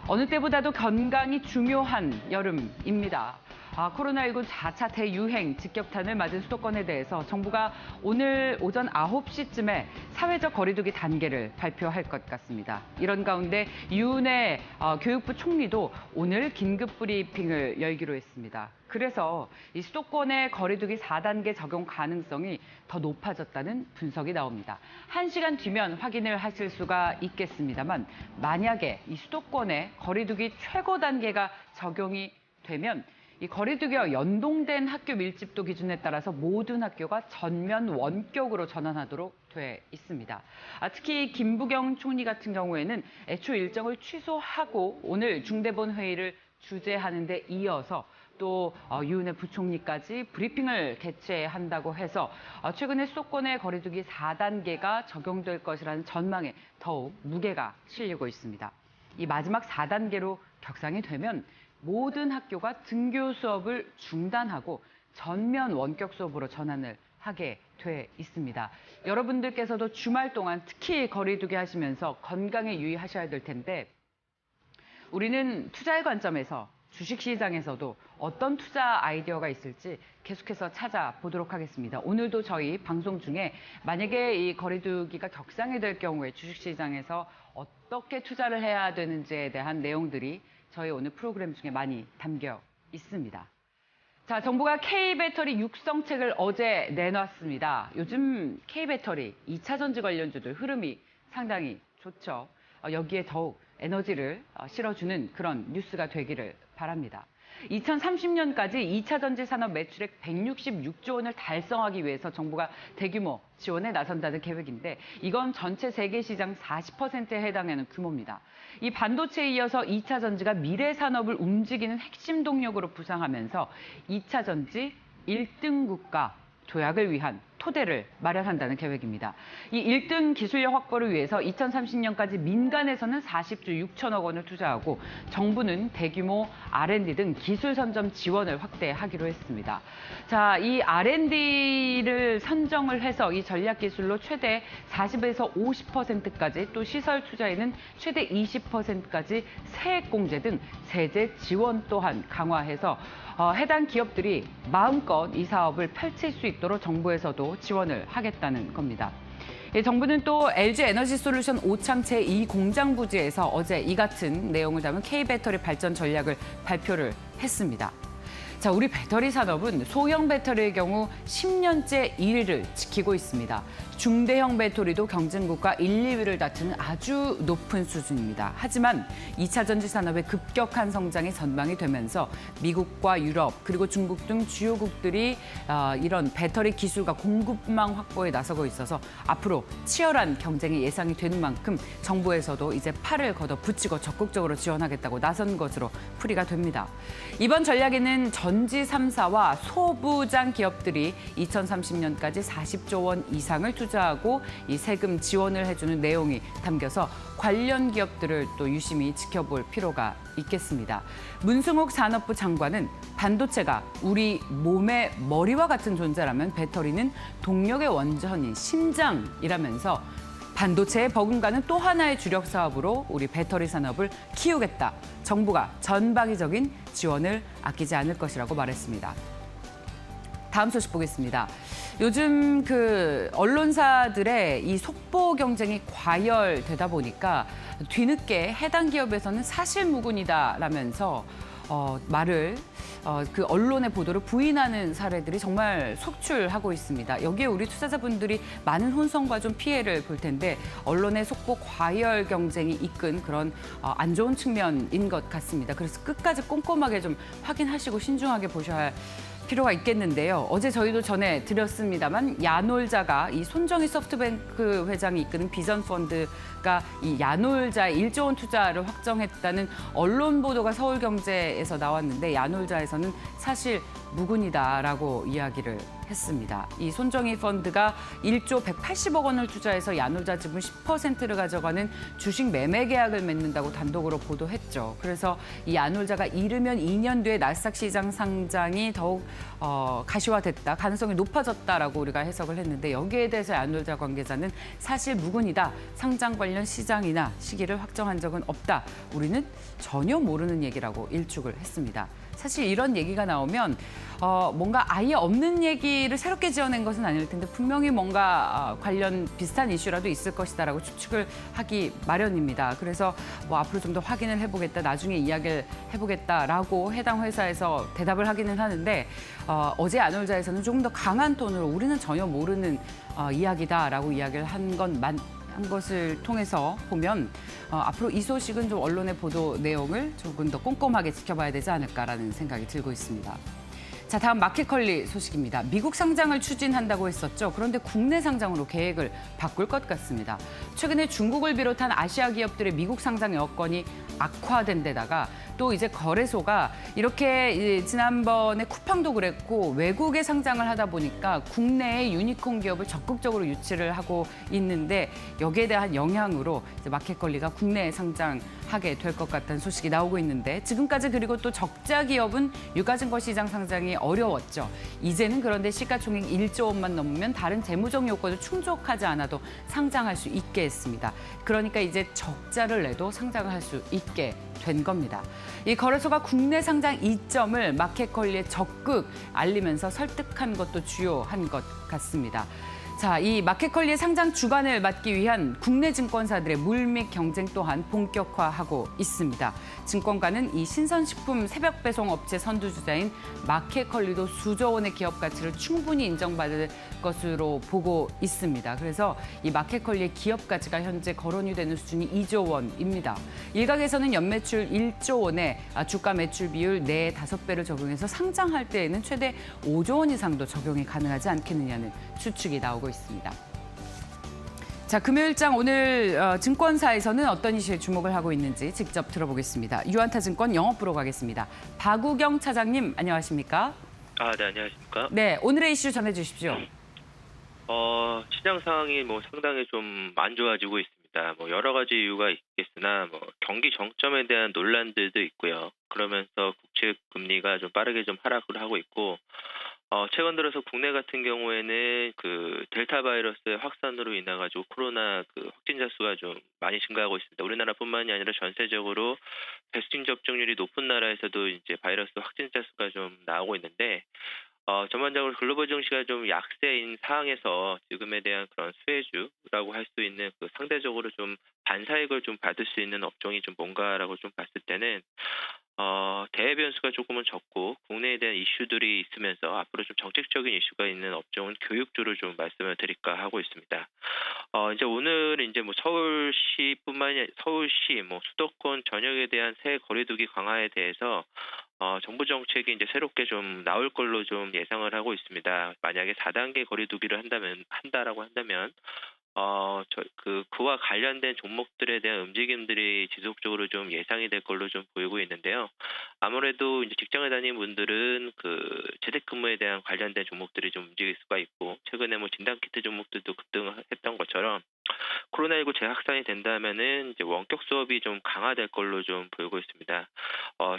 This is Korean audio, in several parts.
어느 때보다도 건강이 중요한 여름입니다. 코로나19 4차 대유행 직격탄을 맞은 수도권에 대해서 정부가 오늘 오전 9시쯤에 사회적 거리두기 단계를 발표할 것 같습니다. 이런 가운데 유은혜 교육부 총리도 오늘 긴급 브리핑을 열기로 했습니다. 그래서 이 수도권의 거리두기 4단계 적용 가능성이 더 높아졌다는 분석이 나옵니다. 1시간 뒤면 확인을 하실 수가 있겠습니다만 만약에 이 수도권의 거리두기 최고 단계가 적용이 되면 이 거리두기와 연동된 학교 밀집도 기준에 따라서 모든 학교가 전면 원격으로 전환하도록 돼 있습니다. 특히 김부겸 총리 같은 경우에는 애초 일정을 취소하고 오늘 중대본 회의를 주재하는 데 이어서 또 유은혜 부총리까지 브리핑을 개최한다고 해서 최근에 수도권의 거리두기 4단계가 적용될 것이라는 전망에 더욱 무게가 실리고 있습니다. 이 마지막 4단계로 격상이 되면 모든 학교가 등교 수업을 중단하고 전면 원격 수업으로 전환을 하게 돼 있습니다. 여러분들께서도 주말 동안 특히 거리두기 하시면서 건강에 유의하셔야 될 텐데 우리는 투자의 관점에서 주식시장에서도 어떤 투자 아이디어가 있을지 계속해서 찾아보도록 하겠습니다. 오늘도 저희 방송 중에 만약에 이 거리두기가 격상이 될 경우에 주식시장에서 어떻게 투자를 해야 되는지에 대한 내용들이 저희 오늘 프로그램 중에 많이 담겨 있습니다. 자, 정부가 K배터리 육성책을 어제 내놨습니다. 요즘 K배터리, 2차 전지 관련주들 흐름이 상당히 좋죠. 여기에 더욱 에너지를 실어주는 그런 뉴스가 되기를 바랍니다. 2030년까지 2차 전지 산업 매출액 166조 원을 달성하기 위해서 정부가 대규모 지원에 나선다는 계획인데 이건 전체 세계 시장 40%에 해당하는 규모입니다. 이 반도체에 이어서 2차 전지가 미래 산업을 움직이는 핵심 동력으로 부상하면서 2차 전지 1등 국가 도약을 위한 토대를 마련한다는 계획입니다. 이 1등 기술력 확보를 위해서 2030년까지 민간에서는 40조 6천억 원을 투자하고 정부는 대규모 R&D 등 기술 선점 지원을 확대하기로 했습니다. 자, 이 R&D를 선정을 해서 이 전략 기술로 최대 40에서 50%까지 또 시설 투자에는 최대 20%까지 세액 공제 등 세제 지원 또한 강화해서 해당 기업들이 마음껏 이 사업을 펼칠 수 있도록 정부에서도 지원을 하겠다는 겁니다. 정부는 또 LG에너지솔루션 오창 제2 공장 부지에서 어제 이 같은 내용을 담은 K배터리 발전 전략을 발표를 했습니다. 자, 우리 배터리 산업은 소형 배터리의 경우 10년째 1위를 지키고 있습니다. 중대형 배터리도 경쟁국가 1, 2위를 다투는 아주 높은 수준입니다. 하지만 2차 전지 산업의 급격한 성장이 전망이 되면서 미국과 유럽 그리고 중국 등 주요국들이 이런 배터리 기술과 공급망 확보에 나서고 있어서 앞으로 치열한 경쟁이 예상이 되는 만큼 정부에서도 이제 팔을 걷어붙이고 적극적으로 지원하겠다고 나선 것으로 풀이가 됩니다. 이번 전략에는 전지 3사와 소부장 기업들이 2030년까지 40조 원 이상을 투자하고 이 세금 지원을 해주는 내용이 담겨서 관련 기업들을 또 유심히 지켜볼 필요가 있겠습니다. 문승욱 산업부 장관은 반도체가 우리 몸의 머리와 같은 존재라면 배터리는 동력의 원전인 심장이라면서 반도체에 버금가는 또 하나의 주력 사업으로 우리 배터리 산업을 키우겠다. 정부가 전방위적인 지원을 아끼지 않을 것이라고 말했습니다. 다음 소식 보겠습니다. 요즘 언론사들의 이 속보 경쟁이 과열되다 보니까 뒤늦게 해당 기업에서는 사실무근이다라면서 말을 언론의 보도를 부인하는 사례들이 정말 속출하고 있습니다. 여기에 우리 투자자분들이 많은 혼선과 좀 피해를 볼 텐데 언론의 속보 과열 경쟁이 이끈 그런 안 좋은 측면인 것 같습니다. 그래서 끝까지 꼼꼼하게 좀 확인하시고 신중하게 보셔야 할 필요가 있겠는데요. 어제 저희도 전해드렸습니다만 야놀자가 이 손정희 소프트뱅크 회장이 이끄는 비전펀드가 이 야놀자의 1조 원 투자를 확정했다는 언론 보도가 서울경제에서 나왔는데 야놀자에서는 사실 무근이다라고 이야기를 했습니다. 이 손정희 펀드가 1조 180억 원을 투자해서 야놀자 지분 10%를 가져가는 주식 매매 계약을 맺는다고 단독으로 보도했죠. 그래서 이 야놀자가 이르면 2년 뒤에 나스닥 시장 상장이 더욱 가시화됐다, 가능성이 높아졌다라고 우리가 해석을 했는데, 여기에 대해서 야놀자 관계자는 사실 무근이다, 상장 관련 시장이나 시기를 확정한 적은 없다, 우리는 전혀 모르는 얘기라고 일축을 했습니다. 사실 이런 얘기가 나오면 뭔가 아예 없는 얘기를 새롭게 지어낸 것은 아닐 텐데 분명히 뭔가 관련 비슷한 이슈라도 있을 것이다라고 추측을 하기 마련입니다. 그래서 뭐 앞으로 좀 더 확인을 해보겠다, 나중에 이야기를 해보겠다라고 해당 회사에서 대답을 하기는 하는데, 어제 야놀자에서는 조금 더 강한 톤으로 우리는 전혀 모르는 이야기다라고 이야기를 한 것을 통해서 보면 앞으로 이 소식은 좀 언론의 보도 내용을 조금 더 꼼꼼하게 지켜봐야 되지 않을까라는 생각이 들고 있습니다. 자, 다음 마켓컬리 소식입니다. 미국 상장을 추진한다고 했었죠. 그런데 국내 상장으로 계획을 바꿀 것 같습니다. 최근에 중국을 비롯한 아시아 기업들의 미국 상장 여건이 악화된 데다가 또 이제 거래소가 이렇게 지난번에 쿠팡도 그랬고 외국에 상장을 하다 보니까 국내의 유니콘 기업을 적극적으로 유치를 하고 있는데, 여기에 대한 영향으로 이제 마켓컬리가 국내에 상장하게 될 것 같다는 소식이 나오고 있는데, 지금까지 그리고 또 적자 기업은 유가증권 시장 상장이 어려웠죠. 이제는 그런데 시가총액 1조 원만 넘으면 다른 재무적 요건을 충족하지 않아도 상장할 수 있게 했습니다. 그러니까 이제 적자를 내도 상장을 할 수 있게 된 겁니다. 이 거래소가 국내 상장 이점을 마켓컬리에 적극 알리면서 설득한 것도 주요한 것 같습니다. 자, 이 마켓컬리의 상장 주관을 맡기 위한 국내 증권사들의 물밑 경쟁 또한 본격화하고 있습니다. 증권가는 이 신선식품 새벽 배송 업체 선두주자인 마켓컬리도 수조 원의 기업 가치를 충분히 인정받을 것으로 보고 있습니다. 그래서 이 마켓컬리의 기업 가치가 현재 거론이 되는 수준이 2조 원입니다. 일각에서는 연매출 1조 원에 주가 매출 비율 4, 5배를 적용해서 상장할 때에는 최대 5조 원 이상도 적용이 가능하지 않겠느냐는 추측이 나오고 있습니다. 자, 금요일장 오늘 증권사에서는 어떤 이슈에 주목을 하고 있는지 직접 들어보겠습니다. 유한타증권 영업부로 가겠습니다. 박우경 차장님, 안녕하십니까? 네, 안녕하십니까? 네, 오늘의 이슈 전해주십시오. 시장 상황이 상당히 좀 안 좋아지고 있습니다. 여러 가지 이유가 있겠으나 경기 정점에 대한 논란들도 있고요. 그러면서 국채 금리가 좀 빠르게 좀 하락을 하고 있고, 최근 들어서 국내 같은 경우에는 그 델타 바이러스의 확산으로 인해 가지고 코로나 확진자 수가 좀 많이 증가하고 있습니다. 우리나라뿐만이 아니라 전세적으로 백신 접종률이 높은 나라에서도 이제 바이러스 확진자 수가 좀 나오고 있는데, 전반적으로 글로벌 증시가 좀 약세인 상황에서 지금에 대한 그런 수혜주라고 할 수 있는 상대적으로 좀 반사익을 좀 받을 수 있는 업종이 좀 뭔가라고 좀 봤을 때는, 대외 변수가 조금은 적고 국내에 대한 이슈들이 있으면서 앞으로 좀 정책적인 이슈가 있는 업종은 교육주를 좀 말씀을 드릴까 하고 있습니다. 이제 오늘 이제 서울시 수도권 전역에 대한 새 거리두기 강화에 대해서 정부 정책이 이제 새롭게 좀 나올 걸로 좀 예상을 하고 있습니다. 만약에 4단계 거리두기를 한다라고 한다면, 그와 관련된 종목들에 대한 움직임들이 지속적으로 좀 예상이 될 걸로 좀 보이고 있는데요. 아무래도 이제 직장에 다니는 분들은 재택근무에 대한 관련된 종목들이 좀 움직일 수가 있고, 최근에 진단키트 종목들도 급등했던 것처럼 코로나19 재확산이 된다면은 이제 원격 수업이 좀 강화될 걸로 좀 보이고 있습니다.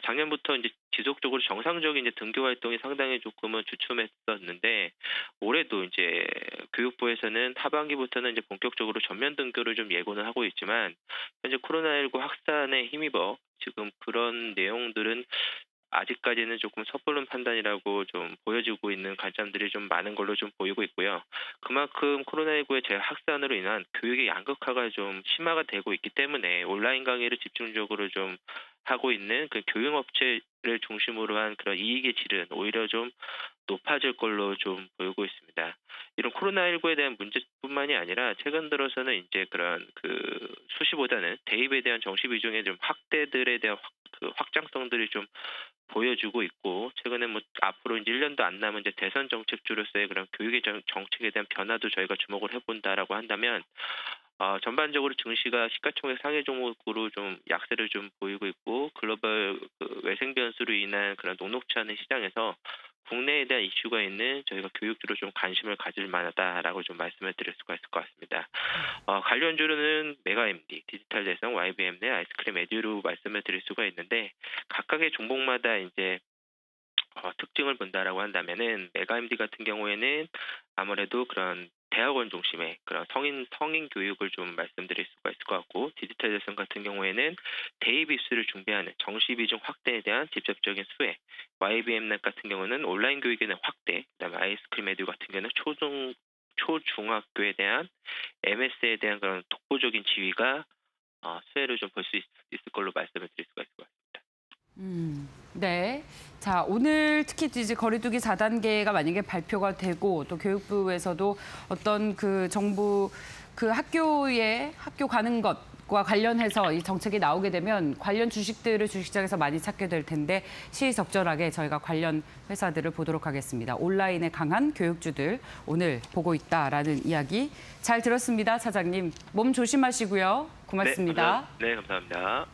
작년부터 이제 지속적으로 정상적인 이제 등교 활동이 상당히 조금은 주춤했었는데, 올해도 이제 교육부에서는 하반기부터는 이제 본격적으로 전면 등교를 좀 예고는 하고 있지만, 현재 코로나19 확산에 힘입어 지금 그런 내용들은 아직까지는 조금 섣부른 판단이라고 좀 보여지고 있는 관점들이 좀 많은 걸로 좀 보이고 있고요. 그만큼 코로나19의 재확산으로 인한 교육의 양극화가 좀 심화가 되고 있기 때문에 온라인 강의를 집중적으로 좀 하고 있는 그 교육업체를 중심으로 한 그런 이익의 질은 오히려 좀 높아질 걸로 좀 보이고 있습니다. 이런 코로나19에 대한 문제뿐만이 아니라 최근 들어서는 이제 그런 수시보다는 대입에 대한 정시 비중의 좀 확대들에 대한 확장성들이 좀 보여주고 있고, 최근에 앞으로 이제 1년도 안 남은 이제 대선 정책주로서의 그런 교육의 정책에 대한 변화도 저희가 주목을 해본다라고 한다면, 전반적으로 증시가 시가총액 상위 종목으로 좀 약세를 좀 보이고 있고, 글로벌 외생 변수로 인한 그런 녹록치 않은 시장에서 국내에 대한 이슈가 있는 저희가 교육주로 좀 관심을 가질 만하다라고 좀 말씀을 드릴 수가 있을 것 같습니다. 관련주로는 메가MD, 디지털 대성, YBM 내 아이스크림 에듀로 말씀을 드릴 수가 있는데 각각의 종목마다 이제 특징을 본다라고 한다면은 메가MD 같은 경우에는 아무래도 그런 대학원 중심의 그런 성인 교육을 좀 말씀드릴 수가 있을 것 같고, 디지털 대성 같은 경우에는 대입 입시를 준비하는 정시 비중 확대에 대한 직접적인 수혜, YBM넷 같은 경우는 온라인 교육에 대한 확대, 그다음에 아이스크림 에듀 같은 경우는 초중학교에 대한 MS에 대한 그런 독보적인 지위가 수혜를 좀 볼 수 있을 걸로 말씀을 드릴 수가 있을 것 같습니다. 네. 자, 오늘 특히 이제 거리두기 4단계가 만약에 발표가 되고 또 교육부에서도 어떤 그 정부 그 학교 가는 것과 관련해서 이 정책이 나오게 되면 관련 주식들을 주식시장에서 많이 찾게 될 텐데 시의적절하게 저희가 관련 회사들을 보도록 하겠습니다. 온라인에 강한 교육주들 오늘 보고 있다라는 이야기 잘 들었습니다. 차장님. 몸 조심하시고요. 고맙습니다. 네, 감사합니다.